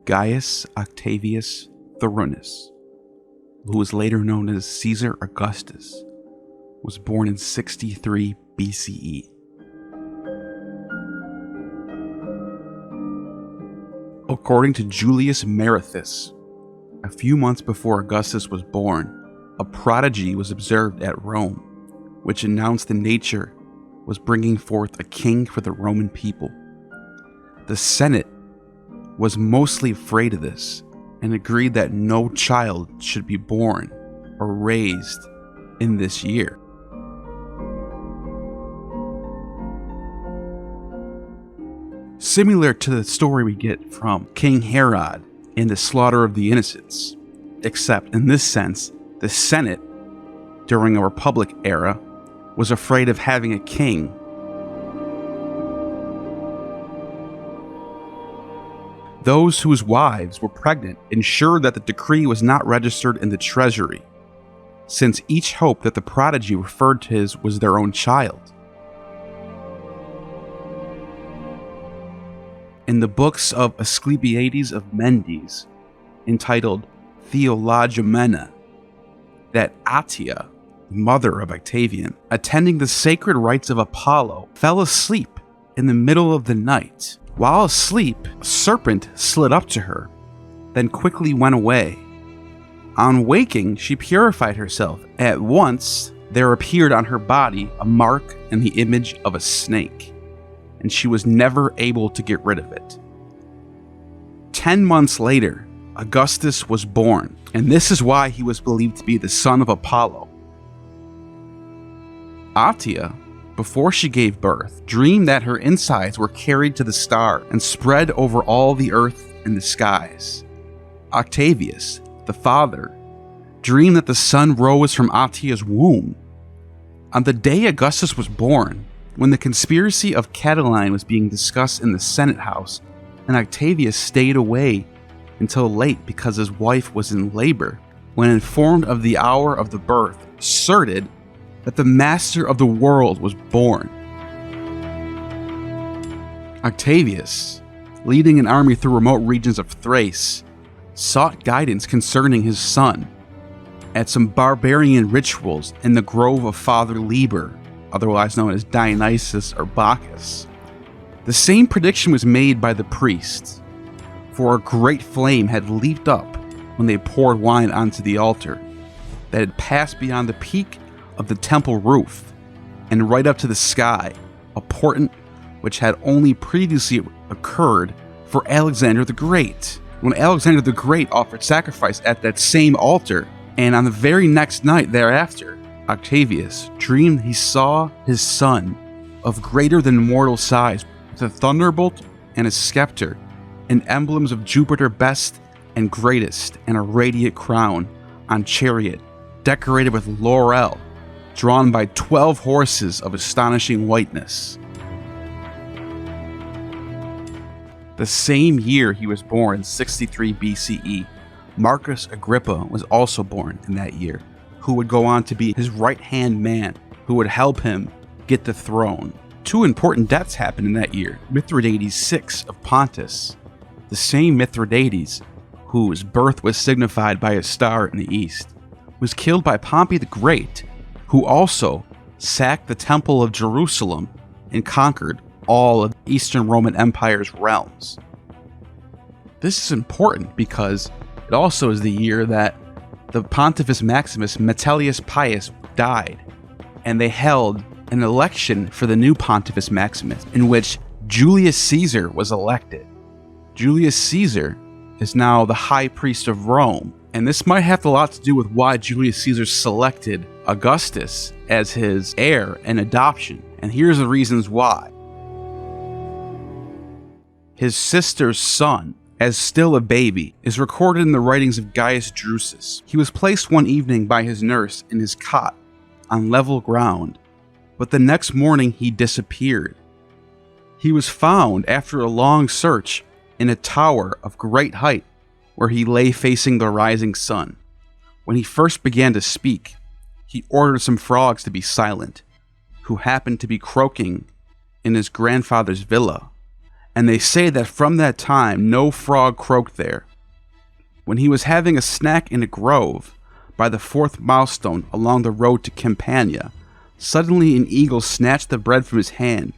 Gaius Octavius Thurunus, who was later known as Caesar Augustus, was born in 63 BCE. According to Julius Caesar, a few months before Augustus was born, a prodigy was observed at Rome, which announced the nature was bringing forth a king for the Roman people. The Senate was mostly afraid of this and agreed that no child should be born or raised in this year. Similar to the story we get from King Herod in the slaughter of the innocents, except in this sense, the Senate, during a republic era, was afraid of having a king. Those whose wives were pregnant ensured that the decree was not registered in the treasury, since each hoped that the prodigy referred to as was their own child. In the books of Asclepiades of Mendes, entitled Theologomena, that Atia, mother of Octavian, attending the sacred rites of Apollo, fell asleep in the middle of the night. While asleep, a serpent slid up to her, then quickly went away. On waking, she purified herself. At once, there appeared on her body a mark and the image of a snake, and she was never able to get rid of it. 10 months later, Augustus was born, and this is why he was believed to be the son of Apollo. Atia, before she gave birth, dreamed that her insides were carried to the star and spread over all the earth and the skies. Octavius, the father, dreamed that the sun rose from Atia's womb. On the day Augustus was born, when the conspiracy of Catiline was being discussed in the Senate House, and Octavius stayed away until late because his wife was in labor, when informed of the hour of the birth, asserted that the master of the world was born. Octavius, leading an army through remote regions of Thrace, sought guidance concerning his son at some barbarian rituals in the grove of Father Liber, otherwise known as Dionysus or Bacchus. The same prediction was made by the priests, for a great flame had leaped up when they poured wine onto the altar, that had passed beyond the peak of the temple roof and right up to the sky, a portent which had only previously occurred for Alexander the Great, when Alexander the Great offered sacrifice at that same altar. And on the very next night thereafter, Octavius dreamed he saw his son of greater than mortal size, with a thunderbolt and a scepter, and emblems of Jupiter best and greatest, and a radiant crown on chariot, decorated with laurel, drawn by 12 horses of astonishing whiteness. The same year he was born, 63 BCE, Marcus Agrippa was also born in that year, who would go on to be his right-hand man, who would help him get the throne. 2 important deaths happened in that year. Mithridates VI of Pontus, the same Mithridates whose birth was signified by a star in the east, was killed by Pompey the Great, who also sacked the Temple of Jerusalem and conquered all of the Eastern Roman Empire's realms. This is important because it also is the year that the Pontifex Maximus Metellus Pius died, and they held an election for the new Pontifex Maximus, in which Julius Caesar was elected. Julius Caesar is now the high priest of Rome, and this might have a lot to do with why Julius Caesar selected Augustus as his heir and adoption, and here's the reasons why. His sister's son, as still a baby, is recorded in the writings of Gaius Drusus. He was placed one evening by his nurse in his cot on level ground, but the next morning he disappeared. He was found after a long search in a tower of great height where he lay facing the rising sun. When he first began to speak, he ordered some frogs to be silent, who happened to be croaking in his grandfather's villa, and they say that from that time no frog croaked there. When he was having a snack in a grove, by the 4th milestone along the road to Campania, suddenly an eagle snatched the bread from his hand,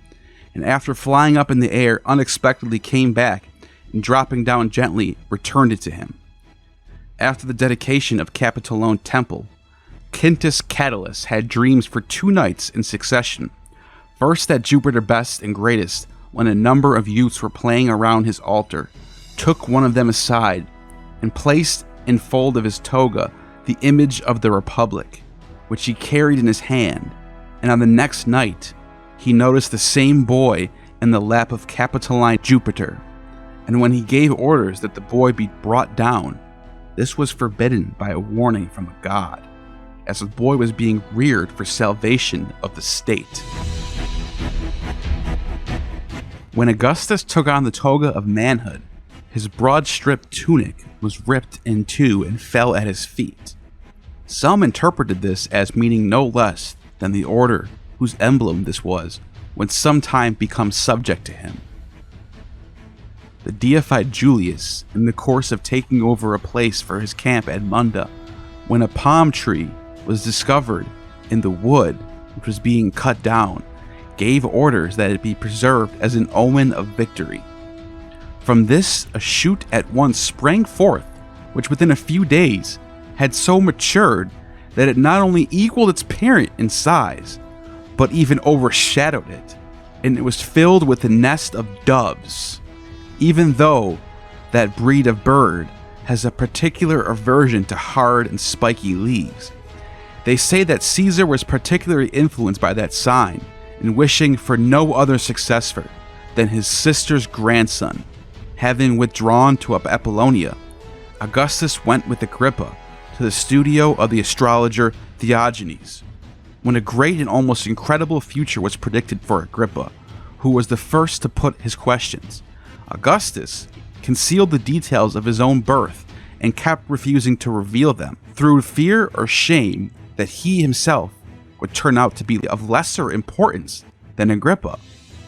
and after flying up in the air, unexpectedly came back, and dropping down gently, returned it to him. After the dedication of Capitolone Temple, Quintus Catulus had dreams for 2 nights in succession. First that Jupiter best and greatest, when a number of youths were playing around his altar, took one of them aside, and placed in fold of his toga the image of the Republic, which he carried in his hand, and on the next night he noticed the same boy in the lap of Capitoline Jupiter, and when he gave orders that the boy be brought down, this was forbidden by a warning from a god, as the boy was being reared for salvation of the state. When Augustus took on the toga of manhood, his broad-stripped tunic was ripped in two and fell at his feet. Some interpreted this as meaning no less than the order whose emblem this was would sometime become subject to him. The deified Julius, in the course of taking over a place for his camp at Munda, when a palm tree was discovered in the wood which was being cut down, gave orders that it be preserved as an omen of victory. From this a shoot at once sprang forth, which within a few days had so matured that it not only equaled its parent in size, but even overshadowed it, and it was filled with a nest of doves, even though that breed of bird has a particular aversion to hard and spiky leaves. They say that Caesar was particularly influenced by that sign, in wishing for no other successor than his sister's grandson. Having withdrawn to Apollonia, Augustus went with Agrippa to the studio of the astrologer Theognis, when a great and almost incredible future was predicted for Agrippa, who was the first to put his questions. Augustus concealed the details of his own birth and kept refusing to reveal them, through fear or shame that he himself would turn out to be of lesser importance than Agrippa.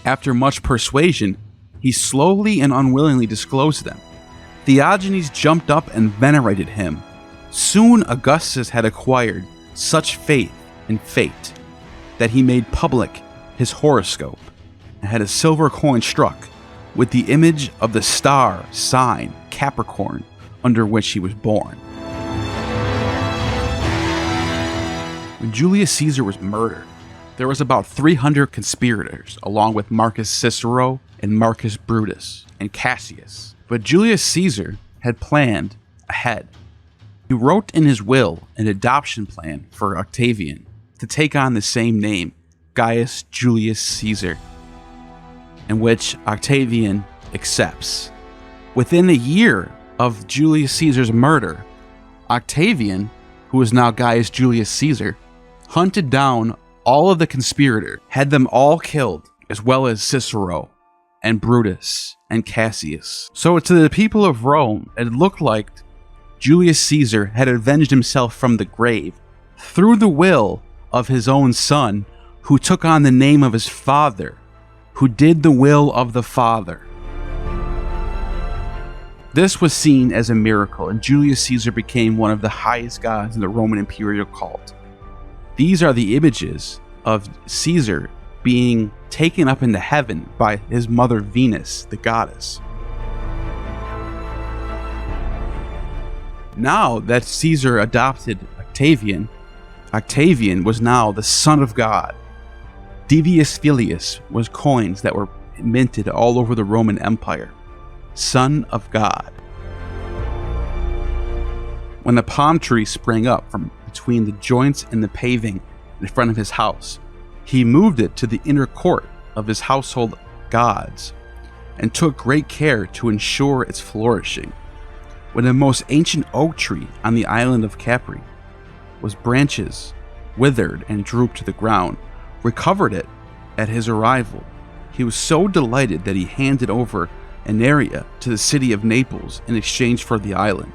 After much persuasion, he slowly and unwillingly disclosed them. Theognis jumped up and venerated him. Soon Augustus had acquired such faith in fate that he made public his horoscope and had a silver coin struck with the image of the star sign Capricorn under which he was born. When Julius Caesar was murdered, there was about 300 conspirators, along with Marcus Cicero and Marcus Brutus and Cassius. But Julius Caesar had planned ahead. He wrote in his will an adoption plan for Octavian to take on the same name, Gaius Julius Caesar, in which Octavian accepts. Within a year of Julius Caesar's murder, Octavian, who is now Gaius Julius Caesar, hunted down all of the conspirators, had them all killed, as well as Cicero and Brutus and Cassius. So to the people of Rome, it looked like Julius Caesar had avenged himself from the grave through the will of his own son, who took on the name of his father, who did the will of the Father. This was seen as a miracle, and Julius Caesar became one of the highest gods in the Roman imperial cult. These are the images of Caesar being taken up into heaven by his mother Venus, the goddess. Now that Caesar adopted Octavian, Octavian was now the son of God. Divius Filius was coins that were minted all over the Roman Empire. Son of God. When the palm tree sprang up from between the joints and the paving in front of his house, he moved it to the inner court of his household gods and took great care to ensure its flourishing. When the most ancient oak tree on the island of Capri was branches withered and drooped to the ground, recovered it at his arrival, he was so delighted that he handed over an area to the city of Naples in exchange for the island.